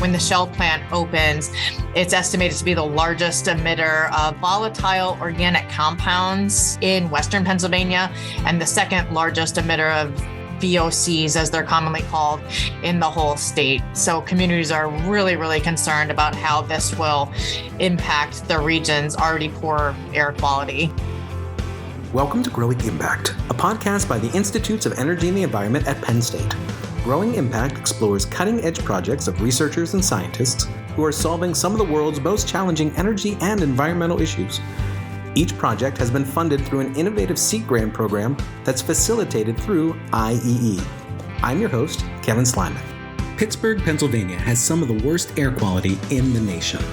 when the Shell plant opens, it's estimated to be the largest emitter of volatile organic compounds in Western Pennsylvania and the second largest emitter of VOCs, as they're commonly called, in the whole state. So communities are really, really concerned about how this will impact the region's already poor air quality. Welcome to Growing Impact, a podcast by the Institutes of Energy and the Environment at Penn State. Growing Impact explores cutting-edge projects of researchers and scientists who are solving some of the world's most challenging energy and environmental issues. Each project has been funded through an innovative seed grant program that's facilitated through IEE. I'm your host, Kevin Slyman. Pittsburgh, Pennsylvania has some of the worst air quality in the nation.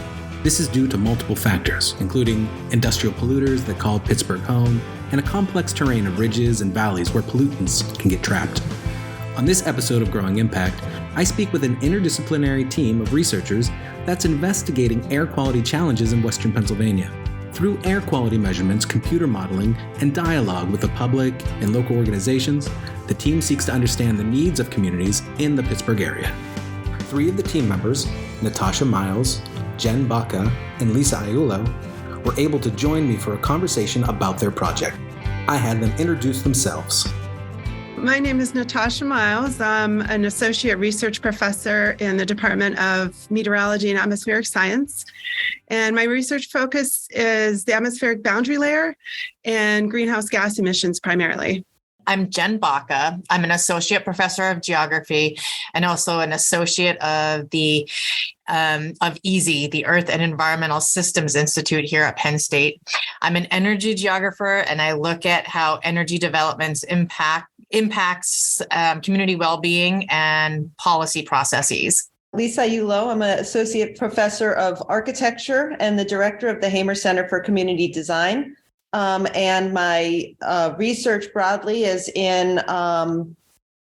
This is due to multiple factors, including industrial polluters that call Pittsburgh home, and a complex terrain of ridges and valleys where pollutants can get trapped. On this episode of Growing Impact, I speak with an interdisciplinary team of researchers that's investigating air quality challenges in Western Pennsylvania. Through air quality measurements, computer modeling, and dialogue with the public and local organizations, the team seeks to understand the needs of communities in the Pittsburgh area. Three of the team members, Natasha Miles, Jen Baca, and Lisa Aiulo, were able to join me for a conversation about their project. I had them introduce themselves. My name is Natasha Miles. I'm an associate research professor in the Department of Meteorology and Atmospheric Science. And my research focus is the atmospheric boundary layer and greenhouse gas emissions primarily. I'm Jen Baca. I'm an associate professor of geography and also an associate of the EASY, the Earth and Environmental Systems Institute here at Penn State. I'm an energy geographer, and I look at how energy developments impacts community well-being and policy processes. Lisa Aiulo, I'm an associate professor of architecture and the director of the Hamer Center for Community Design. And my research broadly is in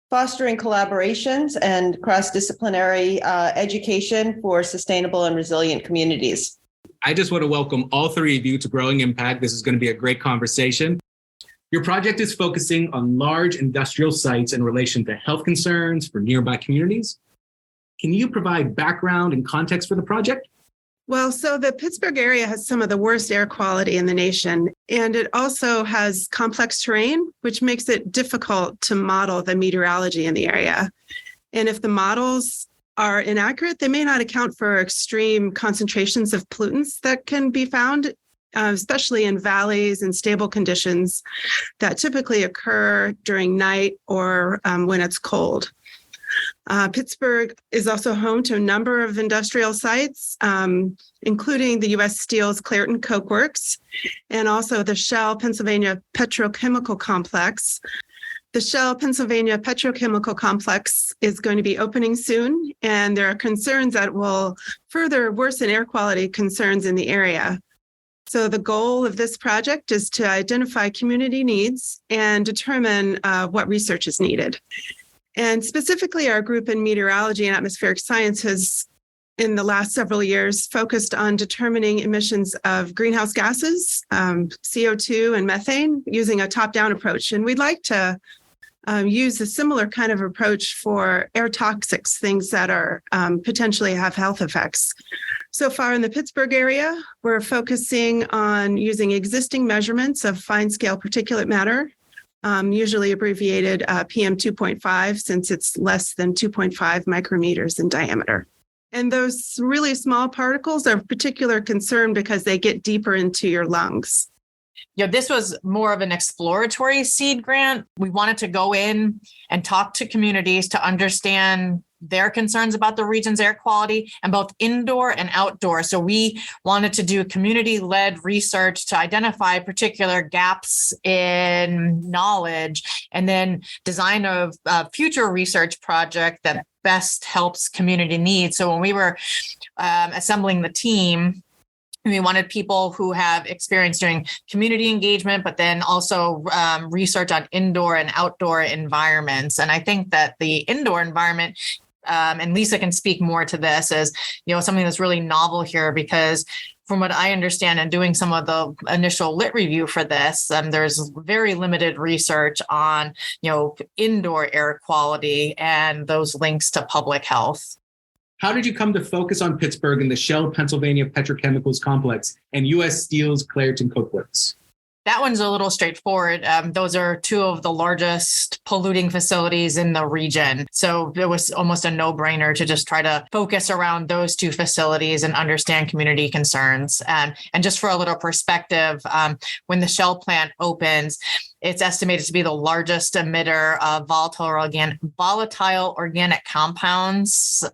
fostering collaborations and cross-disciplinary education for sustainable and resilient communities. I just want to welcome all three of you to Growing Impact. This is going to be a great conversation. Your project is focusing on large industrial sites in relation to health concerns for nearby communities. Can you provide background and context for the project? Well, so the Pittsburgh area has some of the worst air quality in the nation, and it also has complex terrain, which makes it difficult to model the meteorology in the area. And if the models are inaccurate, they may not account for extreme concentrations of pollutants that can be found, especially in valleys and stable conditions that typically occur during night or when it's cold. Pittsburgh is also home to a number of industrial sites, including the U.S. Steel's Clairton Coke Works and also the Shell Pennsylvania Petrochemical Complex. The Shell Pennsylvania Petrochemical Complex is going to be opening soon, and there are concerns that will further worsen air quality concerns in the area. So the goal of this project is to identify community needs and determine what research is needed. And specifically, our group in meteorology and atmospheric science has, in the last several years, focused on determining emissions of greenhouse gases, CO2 and methane, using a top-down approach. And we'd like to use a similar kind of approach for air toxics, things that are potentially have health effects. So far in the Pittsburgh area, we're focusing on using existing measurements of fine-scale particulate matter, usually abbreviated PM 2.5, since it's less than 2.5 micrometers in diameter. And those really small particles are of particular concern because they get deeper into your lungs. This was more of an exploratory seed grant. We wanted to go in and talk to communities to understand their concerns about the region's air quality, and both indoor and outdoor. So we wanted to do community-led research to identify particular gaps in knowledge, and then design a future research project that best helps community needs. So when we were assembling the team, we wanted people who have experience doing community engagement, but then also research on indoor and outdoor environments. And I think that the indoor environment, and Lisa can speak more to this, is something that's really novel here, because from what I understand and doing some of the initial lit review for this, there's very limited research on indoor air quality and those links to public health. How did you come to focus on Pittsburgh and the Shell, Pennsylvania Petrochemicals Complex and U.S. Steel's Clairton Coke Works? That one's a little straightforward. Those are two of the largest polluting facilities in the region. So it was almost a no-brainer to just try to focus around those two facilities and understand community concerns. And just for a little perspective, when the Shell plant opens, it's estimated to be the largest emitter of volatile organic compounds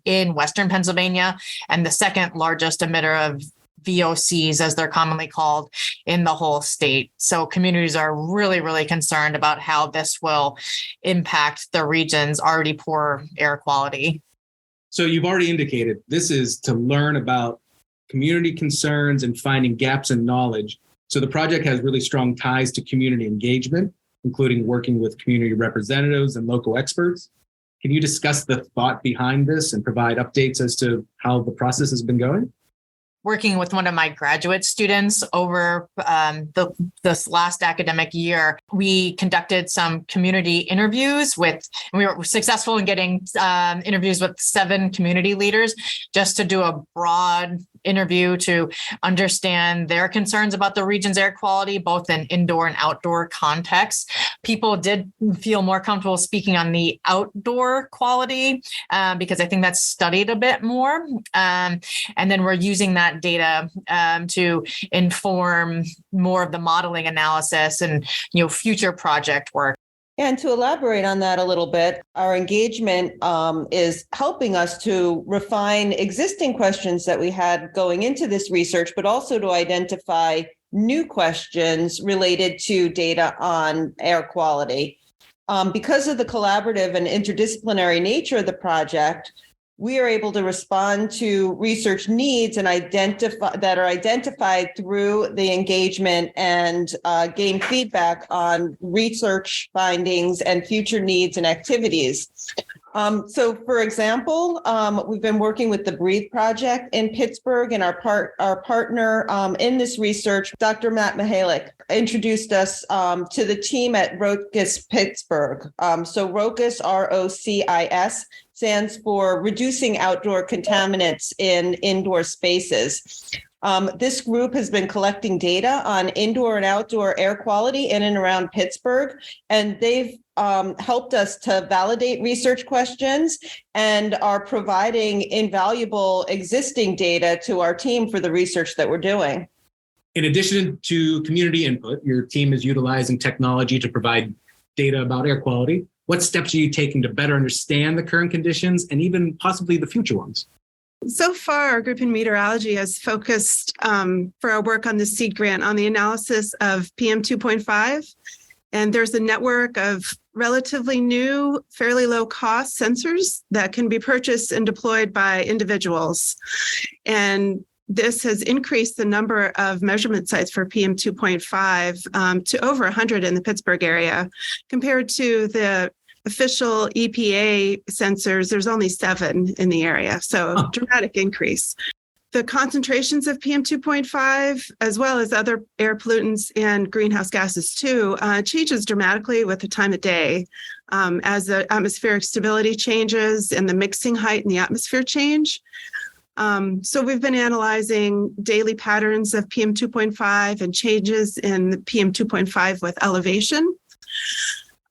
in Western Pennsylvania, and the second largest emitter of VOCs, as they're commonly called, in the whole state. So communities are really, really concerned about how this will impact the region's already poor air quality. So you've already indicated this is to learn about community concerns and finding gaps in knowledge. So the project has really strong ties to community engagement, including working with community representatives and local experts. Can you discuss the thought behind this and provide updates as to how the process has been going? Working with one of my graduate students over this last academic year, we conducted some community interviews and we were successful in getting interviews with 7 community leaders just to do a broad interview to understand their concerns about the region's air quality, both in indoor and outdoor contexts. People did feel more comfortable speaking on the outdoor quality because I think that's studied a bit more. And then we're using that data to inform more of the modeling analysis and future project work. And to elaborate on that a little bit, our engagement is helping us to refine existing questions that we had going into this research, but also to identify new questions related to data on air quality. Because of the collaborative and interdisciplinary nature of the project, we are able to respond to research needs and that are identified through the engagement and gain feedback on research findings and future needs and activities. So, for example, we've been working with the Breathe Project in Pittsburgh, and our partner in this research, Dr. Matt Mihalik, introduced us to the team at ROCIS Pittsburgh. So ROCIS, ROCIS, stands for Reducing Outdoor Contaminants in Indoor Spaces. This group has been collecting data on indoor and outdoor air quality in and around Pittsburgh, and they've helped us to validate research questions and are providing invaluable existing data to our team for the research that we're doing. In addition to community input, your team is utilizing technology to provide data about air quality. What steps are you taking to better understand the current conditions and even possibly the future ones? So far, our group in meteorology has focused for our work on the SEED grant on the analysis of PM 2.5. And there's a network of relatively new, fairly low-cost sensors that can be purchased and deployed by individuals. And this has increased the number of measurement sites for PM 2.5 to over 100 in the Pittsburgh area. Compared to the official EPA sensors, there's only 7 in the area. So a dramatic increase. The concentrations of PM 2.5, as well as other air pollutants and greenhouse gases too, changes dramatically with the time of day. As the atmospheric stability changes and the mixing height in the atmosphere change. So we've been analyzing daily patterns of PM 2.5 and changes in the PM 2.5 with elevation.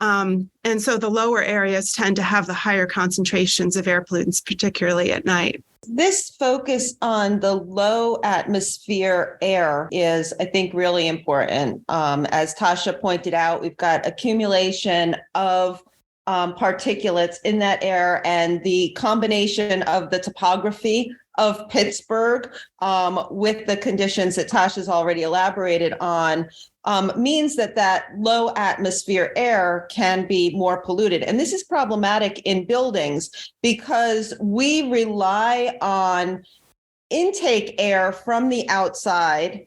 And so the lower areas tend to have the higher concentrations of air pollutants, particularly at night. This focus on the low atmosphere air is, I think, really important. As Tasha pointed out, we've got accumulation of particulates in that air, and the combination of the topography of Pittsburgh with the conditions that Tasha's already elaborated on means that low atmosphere air can be more polluted. And this is problematic in buildings because we rely on intake air from the outside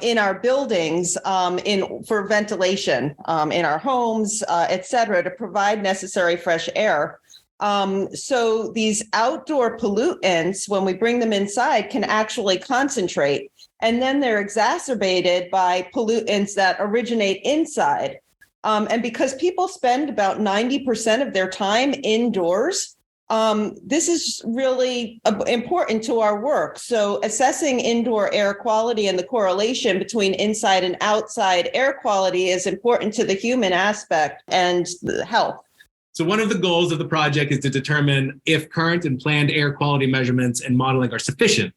in our buildings for ventilation in our homes, et cetera, to provide necessary fresh air. So these outdoor pollutants, when we bring them inside, can actually concentrate. And then they're exacerbated by pollutants that originate inside. And because people spend about 90% of their time indoors, This is really important to our work. So assessing indoor air quality and the correlation between inside and outside air quality is important to the human aspect and the health. So one of the goals of the project is to determine if current and planned air quality measurements and modeling are sufficient.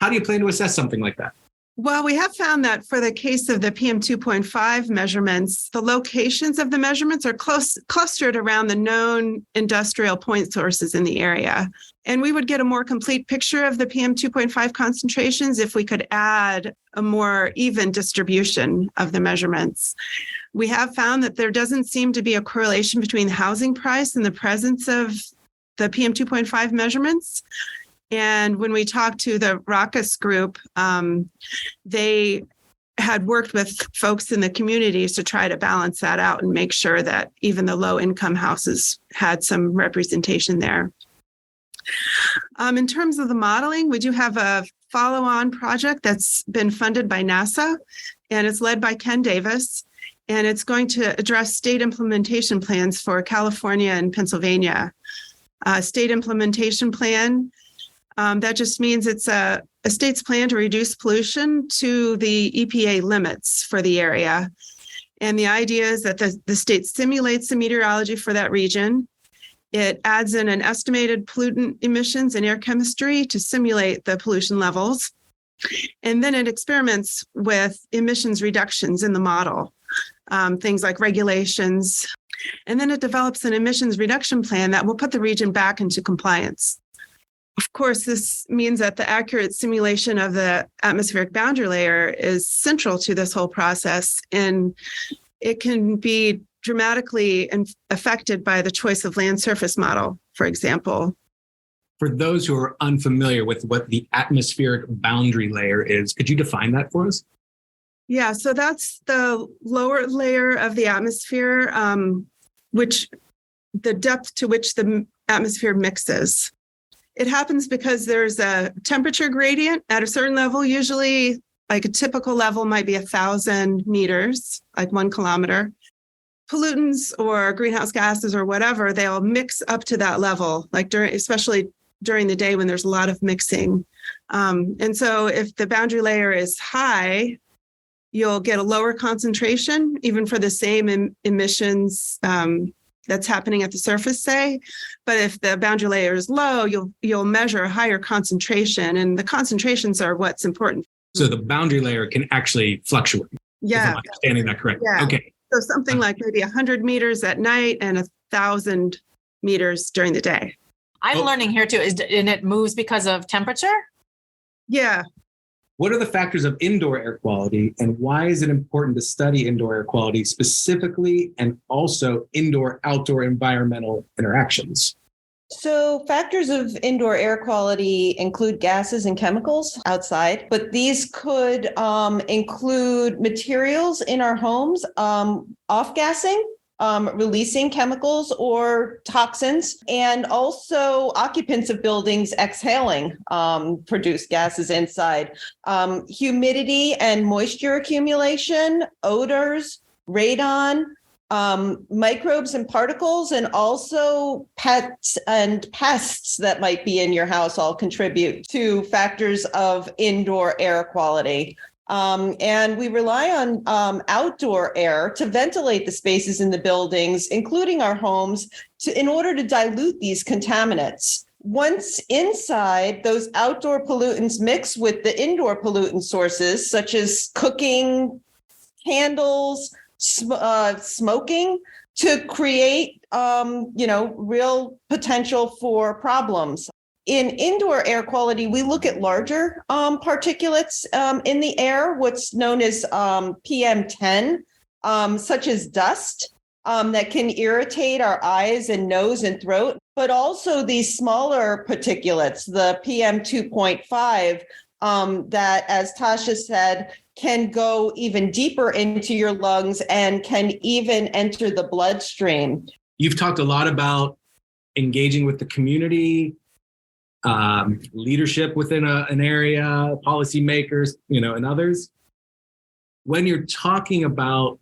How do you plan to assess something like that? Well, we have found that for the case of the PM 2.5 measurements, the locations of the measurements are clustered around the known industrial point sources in the area. And we would get a more complete picture of the PM 2.5 concentrations if we could add a more even distribution of the measurements. We have found that there doesn't seem to be a correlation between the housing price and the presence of the PM 2.5 measurements. And when we talked to the RACUS group, they had worked with folks in the communities to try to balance that out and make sure that even the low-income houses had some representation there. In terms of the modeling, we do have a follow-on project that's been funded by NASA, and it's led by Ken Davis, and it's going to address state implementation plans for California and Pennsylvania. State implementation plan, that just means it's a state's plan to reduce pollution to the EPA limits for the area. And the idea is that the state simulates the meteorology for that region. It adds in an estimated pollutant emissions and air chemistry to simulate the pollution levels. And then it experiments with emissions reductions in the model, things like regulations. And then it develops an emissions reduction plan that will put the region back into compliance. Of course, this means that the accurate simulation of the atmospheric boundary layer is central to this whole process, and it can be dramatically affected by the choice of land surface model, for example. For those who are unfamiliar with what the atmospheric boundary layer is, could you define that for us? Yeah, so that's the lower layer of the atmosphere, which the depth to which the atmosphere mixes. It happens because there's a temperature gradient at a certain level, usually like a typical level might be 1,000 meters, like 1 kilometer. Pollutants or greenhouse gases or whatever, they'll mix up to that level, like especially during the day when there's a lot of mixing. And so if the boundary layer is high, you'll get a lower concentration, even for the same emissions that's happening at the surface, say. But if the boundary layer is low, you'll measure a higher concentration, and the concentrations are what's important. So the boundary layer can actually fluctuate. Yeah. If I'm understanding that correct. Yeah. Okay. So something like maybe 100 meters at night and 1,000 meters during the day. I'm learning here too. And it moves because of temperature? Yeah. What are the factors of indoor air quality, and why is it important to study indoor air quality specifically, and also indoor-outdoor environmental interactions? So factors of indoor air quality include gases and chemicals outside, but these could include materials in our homes, off-gassing, releasing chemicals or toxins, and also occupants of buildings exhaling produce gases inside. Humidity and moisture accumulation, odors, radon, microbes and particles, and also pets and pests that might be in your house all contribute to factors of indoor air quality. And we rely on outdoor air to ventilate the spaces in the buildings, including our homes, in order to dilute these contaminants. Once inside, those outdoor pollutants mix with the indoor pollutant sources, such as cooking, candles, smoking, to create, real potential for problems. In indoor air quality, we look at larger particulates in the air, what's known as PM10, such as dust that can irritate our eyes and nose and throat, but also these smaller particulates, the PM 2.5, that, as Tasha said, can go even deeper into your lungs and can even enter the bloodstream. You've talked a lot about engaging with the community, leadership within an area, policymakers, and others. When you're talking about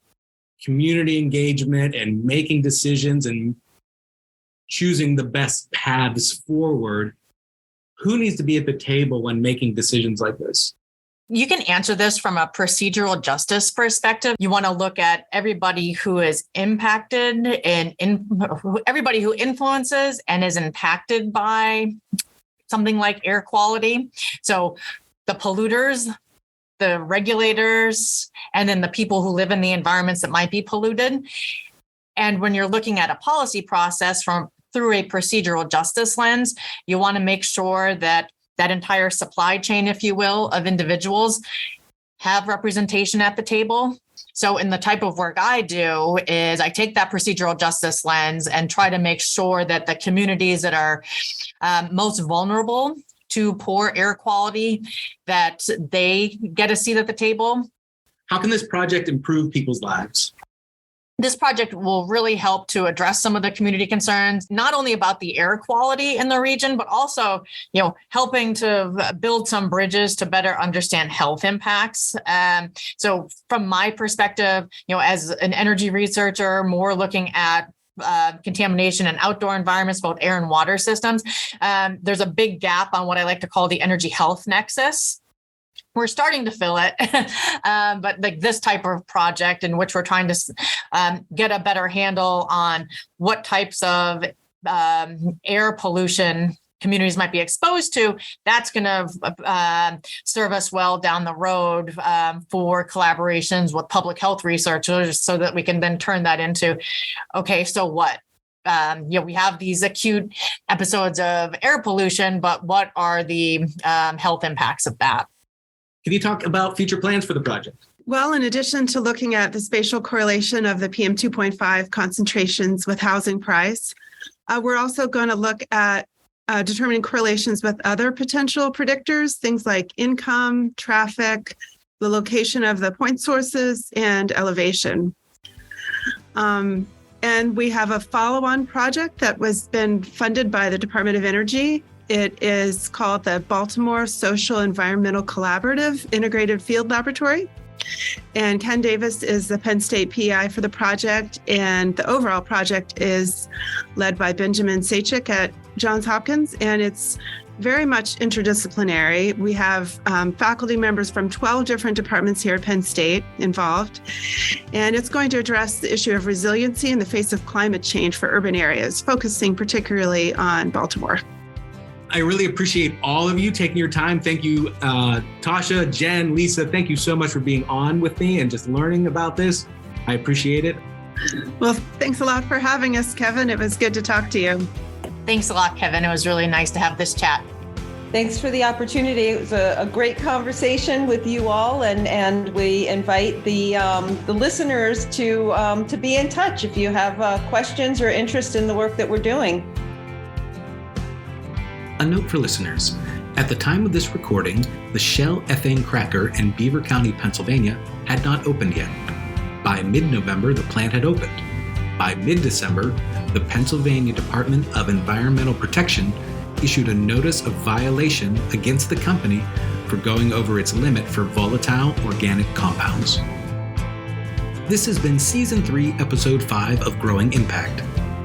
community engagement and making decisions and choosing the best paths forward, who needs to be at the table when making decisions like this? You can answer this from a procedural justice perspective. You want to look at everybody who is impacted and everybody who influences and is impacted by something like air quality. So the polluters, the regulators, and then the people who live in the environments that might be polluted. And when you're looking at a policy process through a procedural justice lens, you want to make sure that that entire supply chain, if you will, of individuals have representation at the table. So in the type of work I do is I take that procedural justice lens and try to make sure that the communities that are most vulnerable to poor air quality, that they get a seat at the table. How can this project improve people's lives? This project will really help to address some of the community concerns, not only about the air quality in the region, but also, helping to build some bridges to better understand health impacts. So from my perspective, as an energy researcher, more looking at contamination in outdoor environments, both air and water systems, there's a big gap on what I like to call the energy health nexus. We're starting to fill it, but like this type of project in which we're trying to get a better handle on what types of air pollution communities might be exposed to, that's going to serve us well down the road for collaborations with public health researchers so that we can then turn that into, okay, so what? We have these acute episodes of air pollution, but what are the health impacts of that? Can you talk about future plans for the project? Well, in addition to looking at the spatial correlation of the PM 2.5 concentrations with housing price, we're also going to look at determining correlations with other potential predictors, things like income, traffic, the location of the point sources, and elevation. And we have a follow-on project that was been funded by the Department of Energy. It is called the Baltimore Social Environmental Collaborative Integrated Field Laboratory. And Ken Davis is the Penn State PI for the project. And the overall project is led by Benjamin Sachik at Johns Hopkins. And it's very much interdisciplinary. We have faculty members from 12 different departments here at Penn State involved. And it's going to address the issue of resiliency in the face of climate change for urban areas, focusing particularly on Baltimore. I really appreciate all of you taking your time. Thank you, Tasha, Jen, Lisa. Thank you so much for being on with me and just learning about this. I appreciate it. Well, thanks a lot for having us, Kevin. It was good to talk to you. Thanks a lot, Kevin. It was really nice to have this chat. Thanks for the opportunity. It was a great conversation with you all, and we invite the listeners to be in touch if you have questions or interest in the work that we're doing. A note for listeners. At the time of this recording, the Shell ethane cracker in Beaver County, Pennsylvania had not opened yet. By mid-November, the plant had opened. By mid-December, the Pennsylvania Department of Environmental Protection issued a notice of violation against the company for going over its limit for volatile organic compounds. This has been Season 3, Episode 5 of Growing Impact.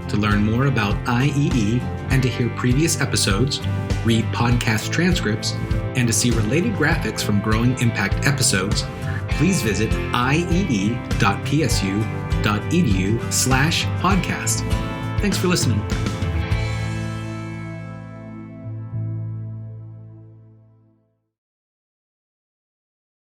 To learn more about IEE and to hear previous episodes, read podcast transcripts, and to see related graphics from Growing Impact episodes, please visit iee.psu.edu/podcast. Thanks for listening.